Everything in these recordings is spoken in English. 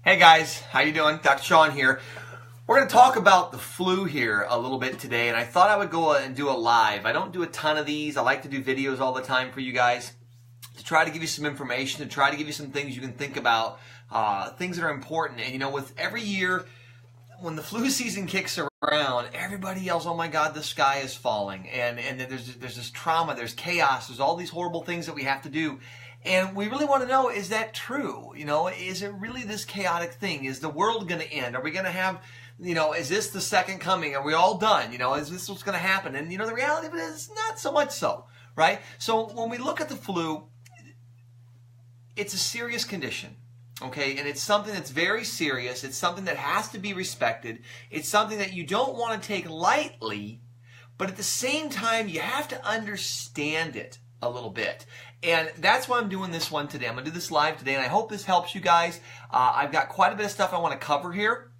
Hey guys, how you doing? Dr. Sean here. We're going to talk about the flu here a little bit today, and I thought I would go and do a live. I don't do a ton of these. I like to do videos all the time for you guys to try to give you some information, to try to give you some things you can think about, things that are important. And you know, with every year, when the flu season kicks around, everybody yells, "Oh my God, the sky is falling!" And there's this trauma, there's chaos, there's all these horrible things that we have to do. And we really want to know, is that true? You know, is it really this chaotic thing? Is the world going to end? Are we going to have, you know, is this the second coming? Are we all done? You know, is this what's going to happen? And, you know, the reality of it is not so much so, right? So when we look at the flu, it's a serious condition, okay? And it's something that's very serious. It's something that has to be respected. It's something that you don't want to take lightly, but at the same time, you have to understand it a little bit. And that's why I'm doing this one today. I'm going to do this live today, and I hope this helps you guys. I've got quite a bit of stuff I want to cover here,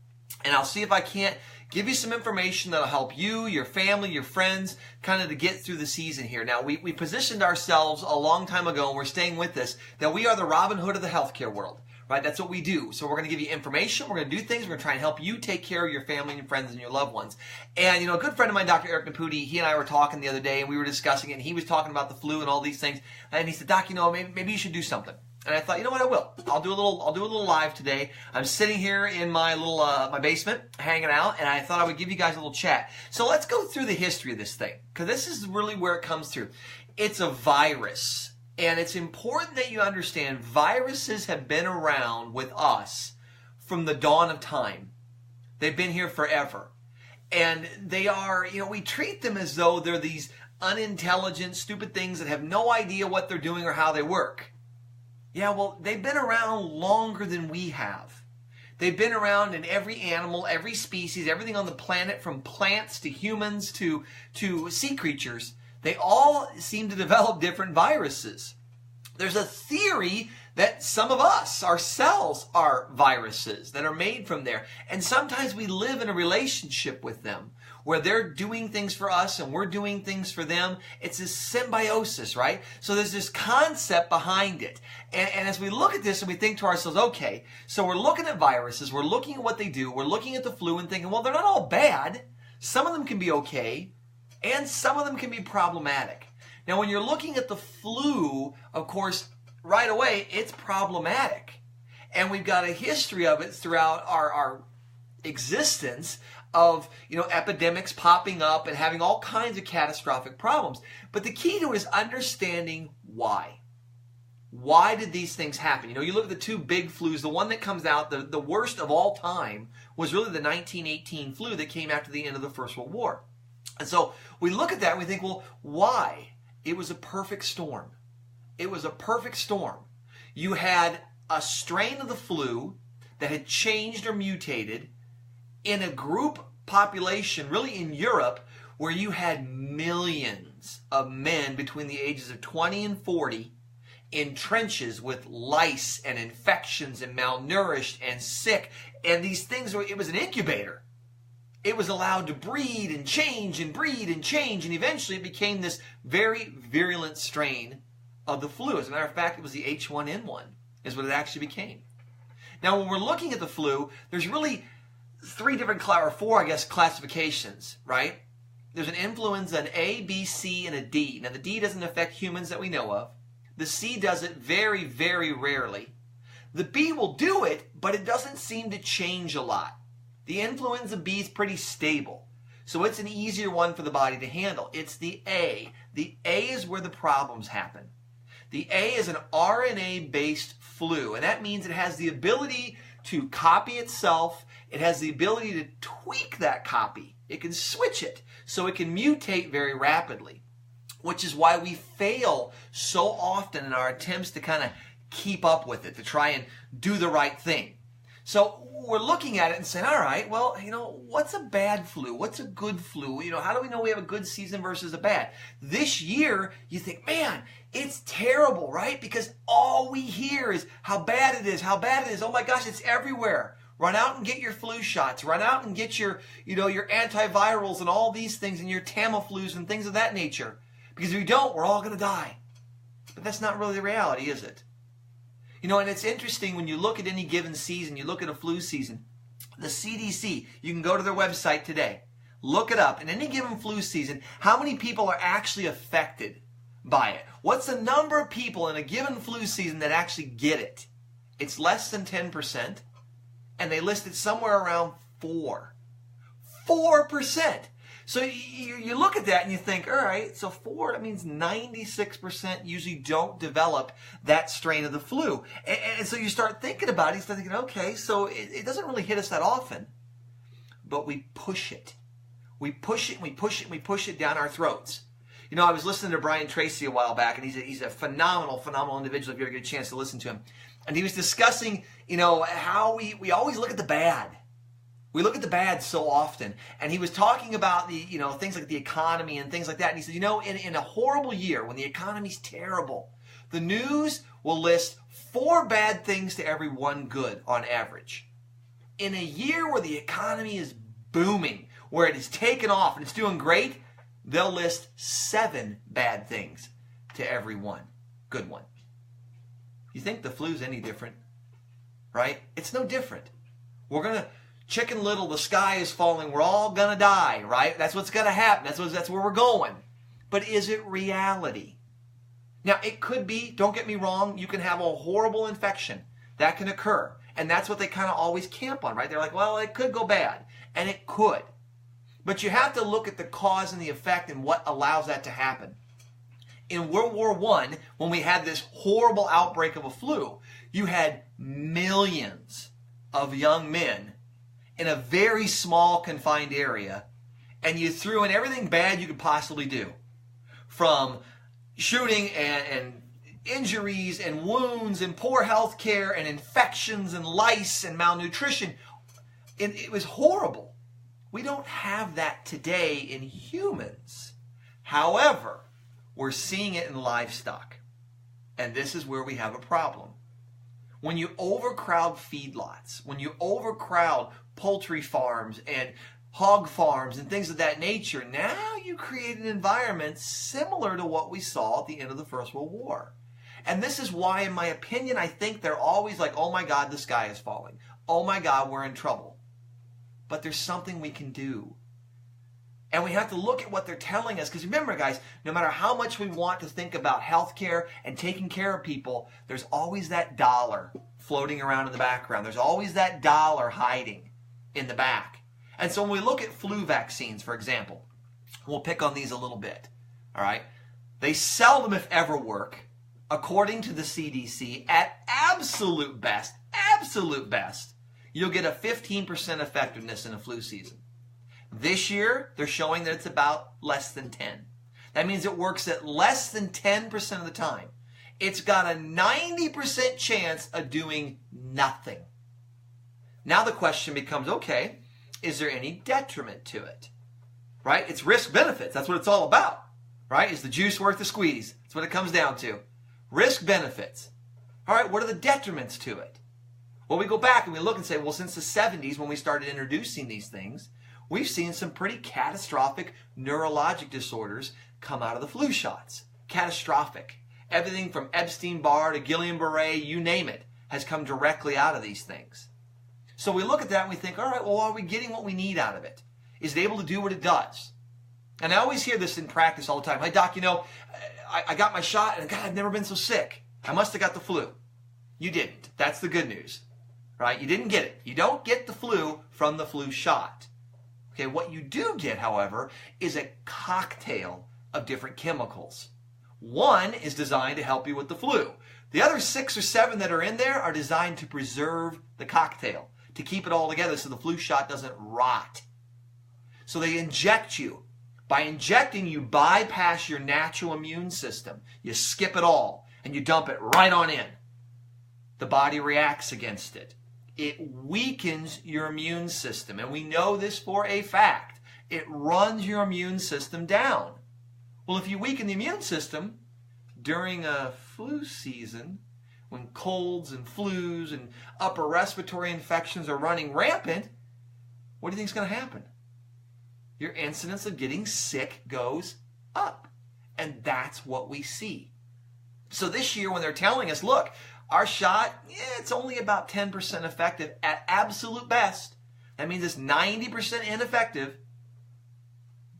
and I'll see if I can't give you some information that'll help you, your family, your friends, kind of to get through the season here. Now, we positioned ourselves a long time ago, and we're staying with this, that we are the Robin Hood of the healthcare world. Right? That's what we do. So we're going to give you information. We're going to do things. We're going to try and help you take care of your family and your friends and your loved ones. And, you know, a good friend of mine, Dr. Eric Naputi, he and I were talking the other day, and we were discussing it, and he was talking about the flu and all these things. And he said, "Doc, you know, maybe you should do something." And I thought, you know what, I will. I'll do a little live today. I'm sitting here in my little my basement, hanging out, and I thought I would give you guys a little chat. So let's go through the history of this thing, because this is really where it comes through. It's a virus. And it's important that you understand viruses have been around with us from the dawn of time. They've been here forever. And they are, you know, we treat them as though they're these unintelligent, stupid things that have no idea what they're doing or how they work. Yeah, well, they've been around longer than we have. They've been around in every animal, every species, everything on the planet, from plants to humans to sea creatures. They all seem to develop different viruses. There's a theory that some of us, our cells, are viruses that are made from there. And sometimes we live in a relationship with them where they're doing things for us and we're doing things for them. It's this symbiosis, right? So there's this concept behind it. And as we look at this and we think to ourselves, okay, so we're looking at viruses, we're looking at what they do, we're looking at the flu and thinking, well, they're not all bad. Some of them can be okay. And some of them can be problematic. Now, when you're looking at the flu, of course, right away, it's problematic. And we've got a history of it throughout our existence of, you know, epidemics popping up and having all kinds of catastrophic problems. But the key to it is understanding why. Why did these things happen? You know, you look at the two big flus, the one that comes out, the worst of all time, was really the 1918 flu that came after the end of the First World War. And so we look at that and we think, well, why? It was a perfect storm. It was a perfect storm. You had a strain of the flu that had changed or mutated in a group population, really in Europe, where you had millions of men between the ages of 20 and 40 in trenches with lice and infections and malnourished and sick. And these things, it was an incubator. It was allowed to breed and change and breed and change, and eventually it became this very virulent strain of the flu. As a matter of fact, it was the H1N1 is what it actually became. Now, when we're looking at the flu, there's really four, I guess, classifications, right? There's an influenza, an A, B, C, and a D. Now, the D doesn't affect humans that we know of. The C does it very, very rarely. The B will do it, but it doesn't seem to change a lot. The influenza B is pretty stable, so it's an easier one for the body to handle. It's the A. The A is where the problems happen. The A is an RNA-based flu, and that means it has the ability to copy itself. It has the ability to tweak that copy. It can switch it, so it can mutate very rapidly, which is why we fail so often in our attempts to kind of keep up with it, to try and do the right thing. So we're looking at it and saying, all right, well, you know, what's a bad flu? What's a good flu? You know, how do we know we have a good season versus a bad? This year, you think, man, it's terrible, right? Because all we hear is how bad it is, how bad it is. Oh my gosh, it's everywhere. Run out and get your flu shots. Run out and get your, you know, your antivirals and all these things and your Tamiflus and things of that nature. Because if we don't, we're all going to die. But that's not really the reality, is it? You know, and it's interesting when you look at any given season, you look at a flu season, the CDC, you can go to their website today, look it up. In any given flu season, how many people are actually affected by it? What's the number of people in a given flu season that actually get it? It's less than 10%, and they list it somewhere around 4%. So you look at that and you think, all right, so 4, that means 96% usually don't develop that strain of the flu. And so you start thinking about it, you start thinking, okay, so it doesn't really hit us that often, but we push it. We push it and we push it and we push it down our throats. You know, I was listening to Brian Tracy a while back, and he's a phenomenal individual if you ever get a chance to listen to him. And he was discussing, you know, how we always look at the bad. We look at the bad so often. And he was talking about the, you know, things like the economy and things like that. And he said, you know, in a horrible year, when the economy's terrible, the news will list 4 bad things to every 1 good on average. In a year where the economy is booming, where it is taken off and it's doing great, they'll list 7 bad things to every 1 good one. You think the flu's any different? Right? It's no different. We're going to, Chicken Little, the sky is falling, we're all going to die, right? That's what's going to happen. That's where we're going. But is it reality? Now, it could be, don't get me wrong, you can have a horrible infection. That can occur. And that's what they kind of always camp on, right? They're like, well, it could go bad. And it could. But you have to look at the cause and the effect and what allows that to happen. In World War I, when we had this horrible outbreak of a flu, you had millions of young men in a very small confined area, and you threw in everything bad you could possibly do. From shooting and injuries and wounds and poor health care and infections and lice and malnutrition. It was horrible. We don't have that today in humans. However, we're seeing it in livestock. And this is where we have a problem. When you overcrowd feedlots, when you overcrowd poultry farms and hog farms and things of that nature, now you create an environment similar to what we saw at the end of the First World War. And this is why, in my opinion, I think they're always like, oh my God, the sky is falling. Oh my God, we're in trouble. But there's something we can do. And we have to look at what they're telling us. Because remember, guys, no matter how much we want to think about healthcare and taking care of people, there's always that dollar floating around in the background. There's always that dollar hiding in the back. And so when we look at flu vaccines, for example, we'll pick on these a little bit. All right? They seldom, if ever, work, according to the CDC, at absolute best, you'll get a 15% effectiveness in a flu season. This year, they're showing that it's about less than 10. That means it works at less than 10% of the time. It's got a 90% chance of doing nothing. Now the question becomes, okay, is there any detriment to it? Right? It's risk benefits. That's what it's all about. Right? Is the juice worth the squeeze? That's what it comes down to. Risk benefits. All right, what are the detriments to it? Well, we go back and we look and say, well, since the 70s when we started introducing these things, we've seen some pretty catastrophic neurologic disorders come out of the flu shots. Catastrophic. Everything from Epstein-Barr to Guillain-Barré, you name it, has come directly out of these things. So we look at that and we think, all right, well, are we getting what we need out of it? Is it able to do what it does? And I always hear this in practice all the time. Hey, doc, you know, I got my shot and God, I've never been so sick. I must have got the flu. You didn't. That's the good news. Right? You didn't get it. You don't get the flu from the flu shot. Okay, what you do get, however, is a cocktail of different chemicals. One is designed to help you with the flu. The other 6 or 7 that are in there are designed to preserve the cocktail, to keep it all together so the flu shot doesn't rot. So they inject you. By injecting, you bypass your natural immune system. You skip it all and you dump it right on in. The body reacts against it. It weakens your immune system. And we know this for a fact. It runs your immune system down. Well, if you weaken the immune system during a flu season, when colds and flus and upper respiratory infections are running rampant, what do you think is going to happen? Your incidence of getting sick goes up. And that's what we see. So this year when they're telling us, look, Our shot, it's only about 10% effective at absolute best. That means it's 90% ineffective.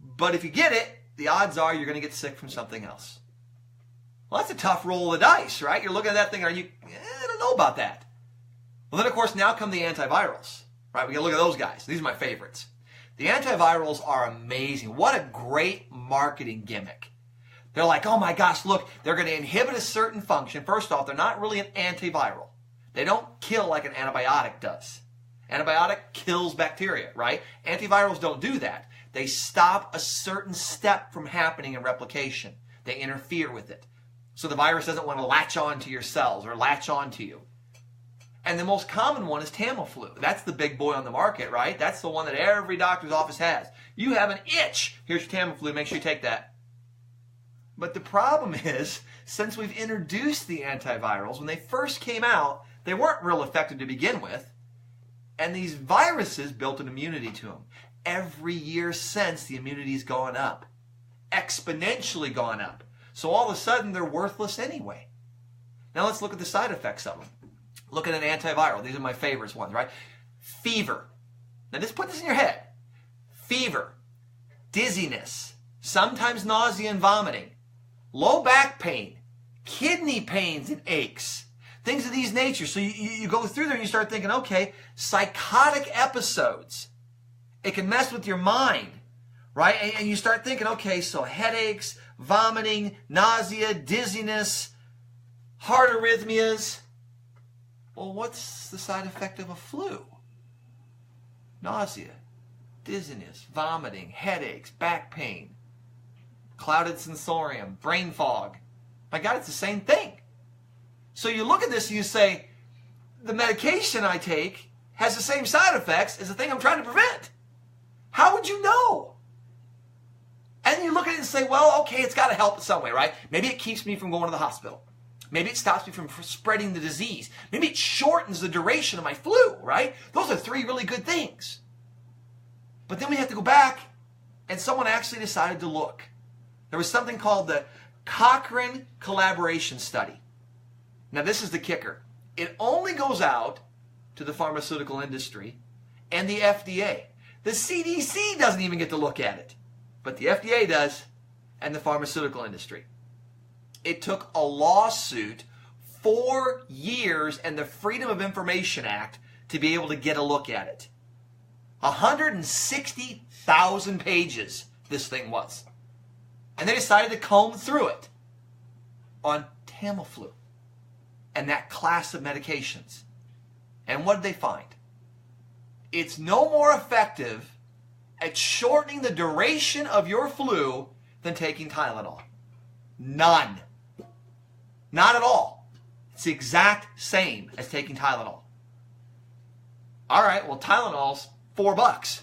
But if you get it, the odds are you're going to get sick from something else. Well, that's a tough roll of the dice, right? You're looking at that thing, I don't know about that. Well, then, of course, now come the antivirals, right? We can look at those guys. These are my favorites. The antivirals are amazing. What a great marketing gimmick. They're like, oh my gosh, look, they're going to inhibit a certain function. First off, they're not really an antiviral. They don't kill like an antibiotic does. Antibiotic kills bacteria, right? Antivirals don't do that. They stop a certain step from happening in replication. They interfere with it. So the virus doesn't want to latch on to your cells or latch on to you. And the most common one is Tamiflu. That's the big boy on the market, right? That's the one that every doctor's office has. You have an itch. Here's your Tamiflu. Make sure you take that. But the problem is, since we've introduced the antivirals, when they first came out, they weren't real effective to begin with. And these viruses built an immunity to them. Every year since, the immunity's gone up. Exponentially gone up. So all of a sudden, they're worthless anyway. Now let's look at the side effects of them. Look at an antiviral. These are my favorites ones, right? Fever. Now just put this in your head. Fever. Dizziness. Sometimes nausea and vomiting. Low back pain. Kidney pains and aches. Things of these nature. So you go through there and you start thinking, okay, psychotic episodes. It can mess with your mind, right? And you start thinking, okay, so headaches, vomiting, nausea, dizziness, heart arrhythmias. Well, what's the side effect of a flu? Nausea, dizziness, vomiting, headaches, back pain, clouded sensorium, brain fog. My God, it's the same thing. So you look at this and you say, the medication I take has the same side effects as the thing I'm trying to prevent. How would you know? And you look at it and say, well, okay, it's got to help in some way, right? Maybe it keeps me from going to the hospital. Maybe it stops me from spreading the disease. Maybe it shortens the duration of my flu, right? Those are three really good things. But then we have to go back, and someone actually decided to look. There was something called the Cochrane Collaboration Study. Now, this is the kicker. It only goes out to the pharmaceutical industry and the FDA. The CDC doesn't even get to look at it, but the FDA does, and the pharmaceutical industry. It took a lawsuit, 4 years, and the Freedom of Information Act to be able to get a look at it. 160,000 pages this thing was. And they decided to comb through it on Tamiflu and that class of medications. And what did they find? It's no more effective at shortening the duration of your flu than taking Tylenol. None. Not at all. It's the exact same as taking Tylenol. All right, well, Tylenol's $4.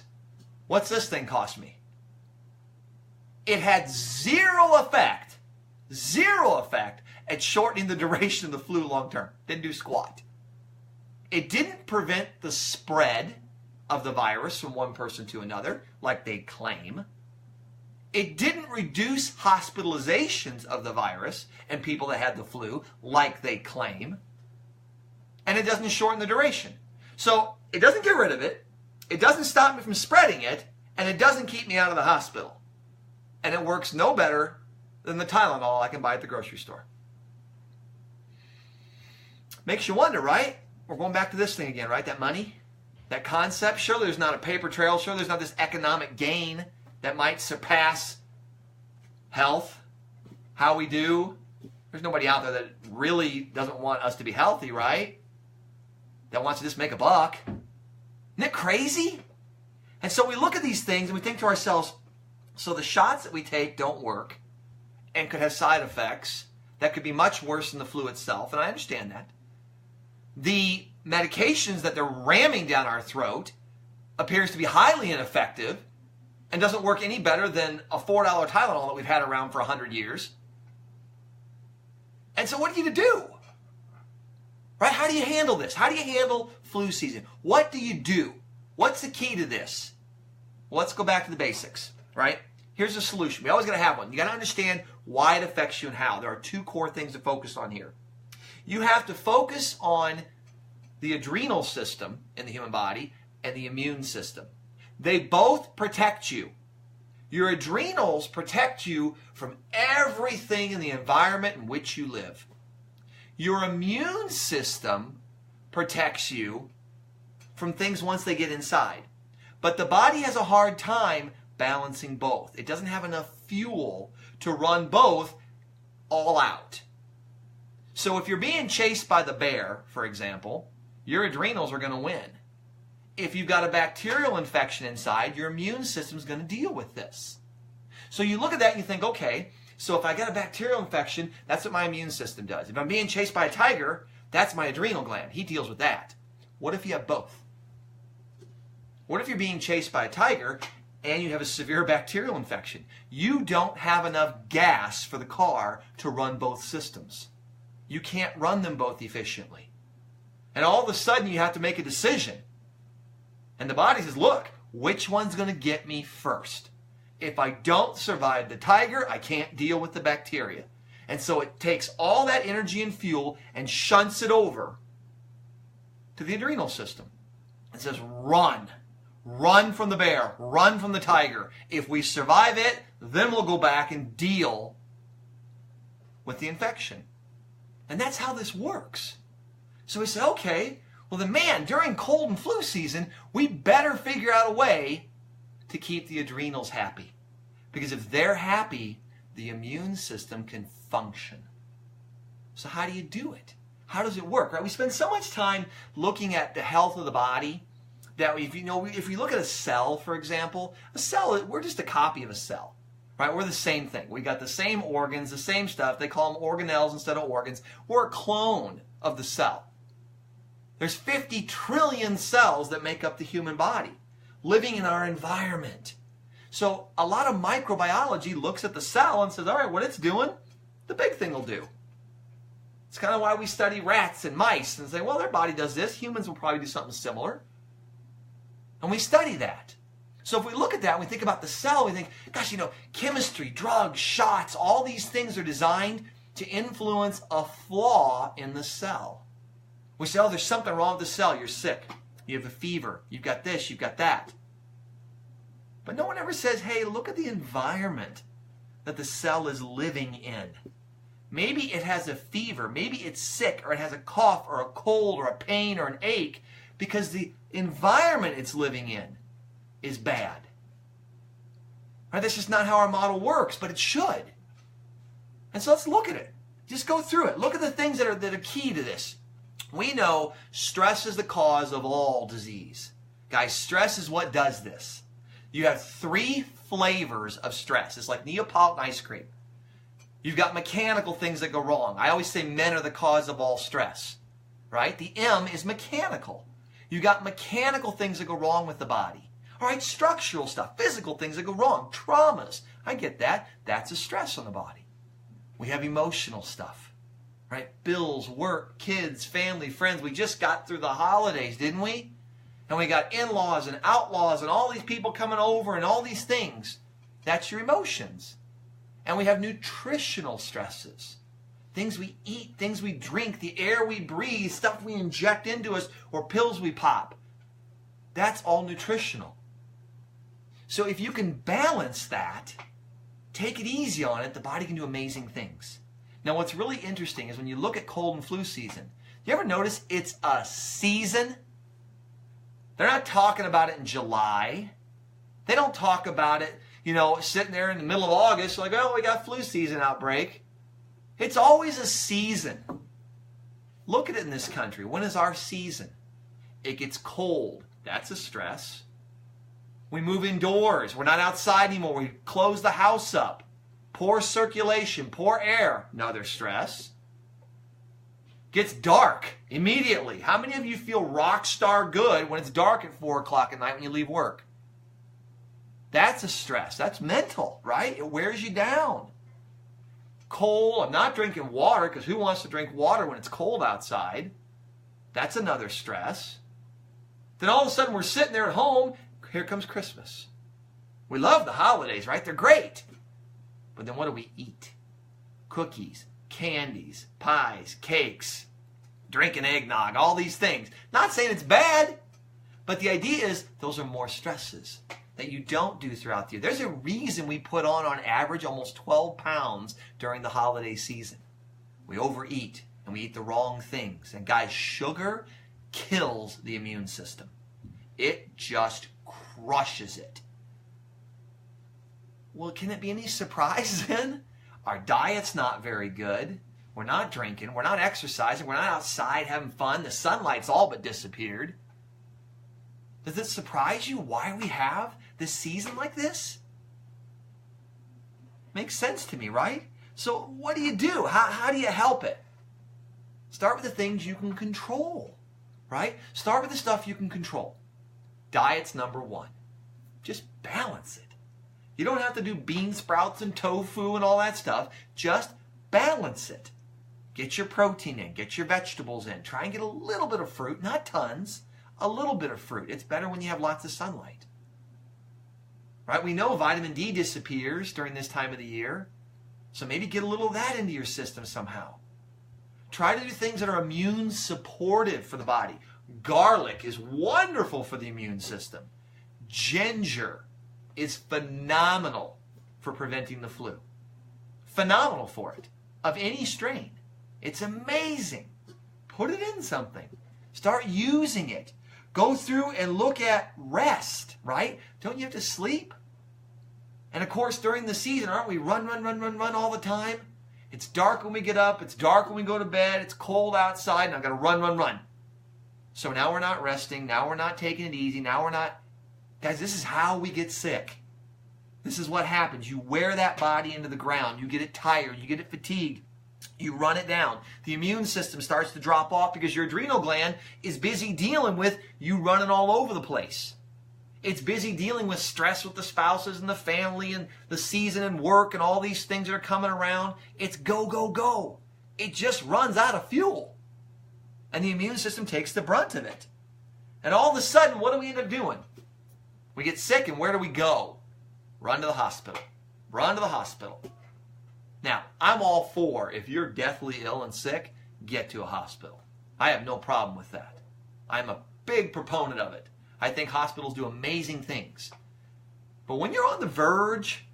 What's this thing cost me? It had zero effect at shortening the duration of the flu long term. Didn't do squat. It didn't prevent the spread of the virus from one person to another, like they claim. It didn't reduce hospitalizations of the virus and people that had the flu, like they claim. And it doesn't shorten the duration. So it doesn't get rid of it. It doesn't stop me from spreading it. And it doesn't keep me out of the hospital. And it works no better than the Tylenol I can buy at the grocery store. Makes you wonder, right? We're going back to this thing again, right? That money, that concept. Surely there's not a paper trail. Surely there's not this economic gain that might surpass health, how we do. There's nobody out there that really doesn't want us to be healthy, right? That wants to just make a buck. Isn't it crazy? And so we look at these things and we think to ourselves, so the shots that we take don't work and could have side effects that could be much worse than the flu itself, and I understand that. The medications that they're ramming down our throat appears to be highly ineffective and doesn't work any better than a $4 Tylenol that we've had around for 100 years. And so what are you to do? Right? How do you handle this? How do you handle flu season? What do you do? What's the key to this? Well, let's go back to the basics, right? Here's the solution. We always got to have one. You got to understand why it affects you and how. There are two core things to focus on here. You have to focus on the adrenal system in the human body and the immune system. They both protect you. Your adrenals protect you from everything in the environment in which you live. Your immune system protects you from things once they get inside. But the body has a hard time balancing both. It doesn't have enough fuel to run both all out. So if you're being chased by the bear, for example, your adrenals are going to win. If you've got a bacterial infection inside, your immune system is going to deal with this. So you look at that and you think, okay, so if I got a bacterial infection, that's what my immune system does. If I'm being chased by a tiger, that's my adrenal gland. He deals with that. What if you have both? What if you're being chased by a tiger and you have a severe bacterial infection? You don't have enough gas for the car to run both systems. You can't run them both efficiently. And all of a sudden you have to make a decision. And the body says, look, which one's going to get me first? If I don't survive the tiger, I can't deal with the bacteria. And so it takes all that energy and fuel and shunts it over to the adrenal system. It says, run. Run from the bear. Run from the tiger. If we survive it, then we'll go back and deal with the infection. And that's how this works. So we say, okay, well then man, during cold and flu season, we better figure out a way to keep the adrenals happy. Because if they're happy, the immune system can function. So how do you do it? How does it work? Right? We spend so much time looking at the health of the body that if you look at a cell, for example, a cell, we're just a copy of a cell. Right? We're the same thing. We got the same organs, the same stuff. They call them organelles instead of organs. We're a clone of the cell. There's 50 trillion cells that make up the human body, living in our environment. So a lot of microbiology looks at the cell and says, all right, what it's doing, the big thing will do. It's kind of why we study rats and mice and say, well, their body does this. Humans will probably do something similar. And we study that. So if we look at that and we think about the cell, we think, gosh, chemistry, drugs, shots, all these things are designed to influence a flaw in the cell. We say, oh, there's something wrong with the cell. You're sick. You have a fever. You've got this. You've got that. But no one ever says, hey, look at the environment that the cell is living in. Maybe it has a fever. Maybe it's sick, or it has a cough or a cold or a pain or an ache because the environment it's living in is bad. Right? That's just not how our model works, but it should. And so let's look at it. Just go through it. Look at the things that are key to this. We know stress is the cause of all disease. Guys, stress is what does this. You have 3 flavors of stress. It's like Neapolitan ice cream. You've got mechanical things that go wrong. I always say men are the cause of all stress. Right? The M is mechanical. You've got mechanical things that go wrong with the body. All right, structural stuff, physical things that go wrong, traumas. I get that. That's a stress on the body. We have emotional stuff. Right? Bills, work, kids, family, friends. We just got through the holidays, didn't we? And we got in-laws and outlaws and all these people coming over and all these things. That's your emotions. And we have nutritional stresses. Things we eat, things we drink, the air we breathe, stuff we inject into us, or pills we pop. That's all nutritional. So if you can balance that, take it easy on it, the body can do amazing things. Now what's really interesting is when you look at cold and flu season, you ever notice it's a season? They're not talking about it in July. They don't talk about it, sitting there in the middle of August, like, oh, we got flu season outbreak. It's always a season. Look at it in this country. When is our season? It gets cold. That's a stress. We move indoors. We're not outside anymore. We close the house up. Poor circulation, poor air. Another stress. Gets dark immediately. How many of you feel rock star good when it's dark at 4 o'clock at night when you leave work? That's a stress. That's mental, right? It wears you down. Cold. I'm not drinking water because who wants to drink water when it's cold outside? That's another stress. Then all of a sudden we're sitting there at home. Here comes Christmas. We love the holidays, right? They're great. But then what do we eat? Cookies, candies, pies, cakes. drinking eggnog, all these things. Not saying it's bad, but the idea is those are more stresses that you don't do throughout the year. There's a reason we put on average, almost 12 pounds during the holiday season. We overeat and we eat the wrong things. And guys, sugar kills the immune system. It just crushes it. Well, can it be any surprise then? Our diet's not very good. We're not drinking. We're not exercising. We're not outside having fun. The sunlight's all but disappeared. Does it surprise you why we have this season like this? Makes sense to me, right? So what do? How do you help it? Start with the things you can control, right? Start with the stuff you can control. Diet's number one. Just balance it. You don't have to do bean sprouts and tofu and all that stuff. Just balance it. Get your protein in. Get your vegetables in. Try and get a little bit of fruit, not tons. A little bit of fruit. It's better when you have lots of sunlight. Right? We know vitamin D disappears during this time of the year. So maybe get a little of that into your system somehow. Try to do things that are immune supportive for the body. Garlic is wonderful for the immune system. Ginger is phenomenal for preventing the flu. Phenomenal for it. Of any strain. It's amazing. Put it in something. Start using it. Go through and look at rest, right? Don't you have to sleep? And of course, during the season, aren't we run all the time? It's dark when we get up. It's dark when we go to bed. It's cold outside, and I've got to run. So now we're not resting. Now we're not taking it easy. Now we're not... Guys, this is how we get sick. This is what happens. You wear that body into the ground. You get it tired. You get it fatigued. You run it down. The immune system starts to drop off because your adrenal gland is busy dealing with you running all over the place. It's busy dealing with stress with the spouses and the family and the season and work and all these things that are coming around. It's go, go, go. It just runs out of fuel. And the immune system takes the brunt of it. And all of a sudden, what do we end up doing? We get sick, and where do we go? Run to the hospital. Run to the hospital. Now, I'm all for, if you're deathly ill and sick, get to a hospital. I have no problem with that. I'm a big proponent of it. I think hospitals do amazing things. But when you're on the verge,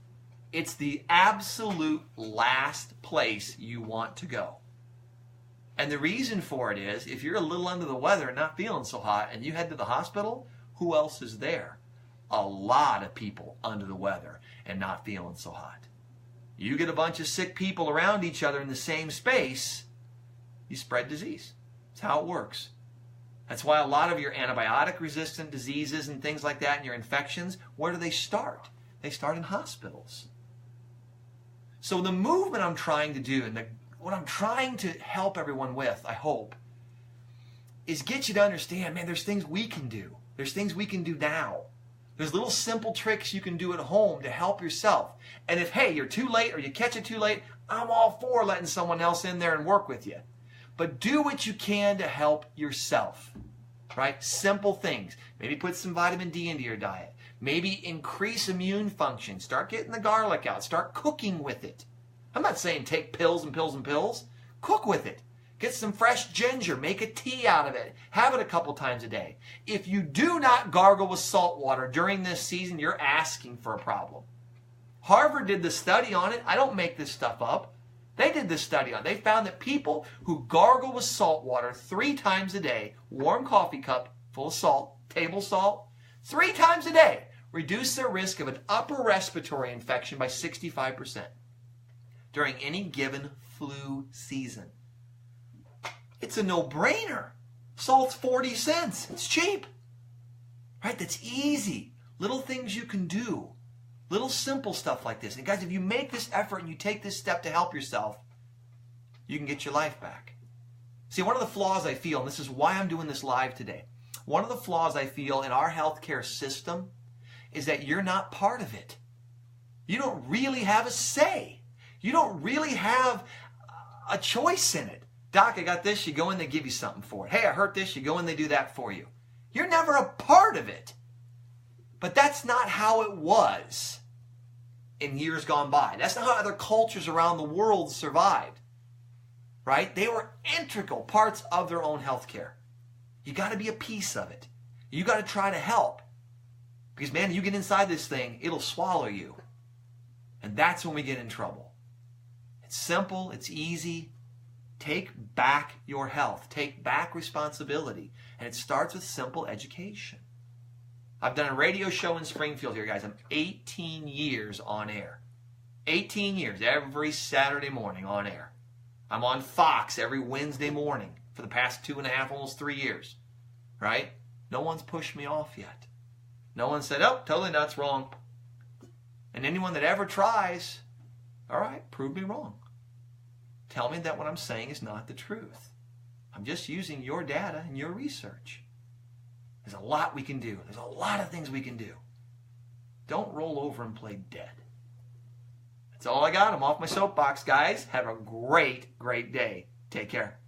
it's the absolute last place you want to go. And the reason for it is, if you're a little under the weather and not feeling so hot, and you head to the hospital, who else is there? A lot of people under the weather and not feeling so hot. You get a bunch of sick people around each other in the same space, you spread disease. That's how it works. That's why a lot of your antibiotic-resistant diseases and things like that and your infections, where do they start? They start in hospitals. So the movement I'm trying to do, and what I'm trying to help everyone with, I hope, is get you to understand, man, there's things we can do. There's things we can do now. There's little simple tricks you can do at home to help yourself. And if, hey, you're too late or you catch it too late, I'm all for letting someone else in there and work with you. But do what you can to help yourself, right? Simple things. Maybe put some vitamin D into your diet. Maybe increase immune function. Start getting the garlic out. Start cooking with it. I'm not saying take pills and pills and pills. Cook with it. Get some fresh ginger. Make a tea out of it. Have it a couple times a day. If you do not gargle with salt water during this season, you're asking for a problem. Harvard did the study on it. I don't make this stuff up. They did this study on it. They found that people who gargle with salt water 3 times a day, warm coffee cup full of salt, table salt, 3 times a day, reduce their risk of an upper respiratory infection by 65% during any given flu season. It's a no-brainer. Salt's 40 cents. It's cheap. Right? That's easy. Little things you can do. Little simple stuff like this. And guys, if you make this effort and you take this step to help yourself, you can get your life back. See, one of the flaws I feel, and this is why I'm doing this live today, one of the flaws I feel in our healthcare system is that you're not part of it. You don't really have a say. You don't really have a choice in it. Doc, I got this. You go in, they give you something for it. Hey, I hurt this. You go in, they do that for you. You're never a part of it. But that's not how it was in years gone by. That's not how other cultures around the world survived. right? They were integral parts of their own health care. You got to be a piece of it. You got to try to help. Because, man, you get inside this thing, it'll swallow you. And that's when we get in trouble. It's simple. It's easy. Take back your health. Take back responsibility. And it starts with simple education. I've done a radio show in Springfield here, guys. I'm 18 years on air. 18 years, every Saturday morning on air. I'm on Fox every Wednesday morning for the past 2.5, almost 3 years. Right? No one's pushed me off yet. No one said, oh, totally nuts, wrong. And anyone that ever tries, all right, prove me wrong. Tell me that what I'm saying is not the truth. I'm just using your data and your research. There's a lot we can do. There's a lot of things we can do. Don't roll over and play dead. That's all I got. I'm off my soapbox, guys. Have a great, great day. Take care.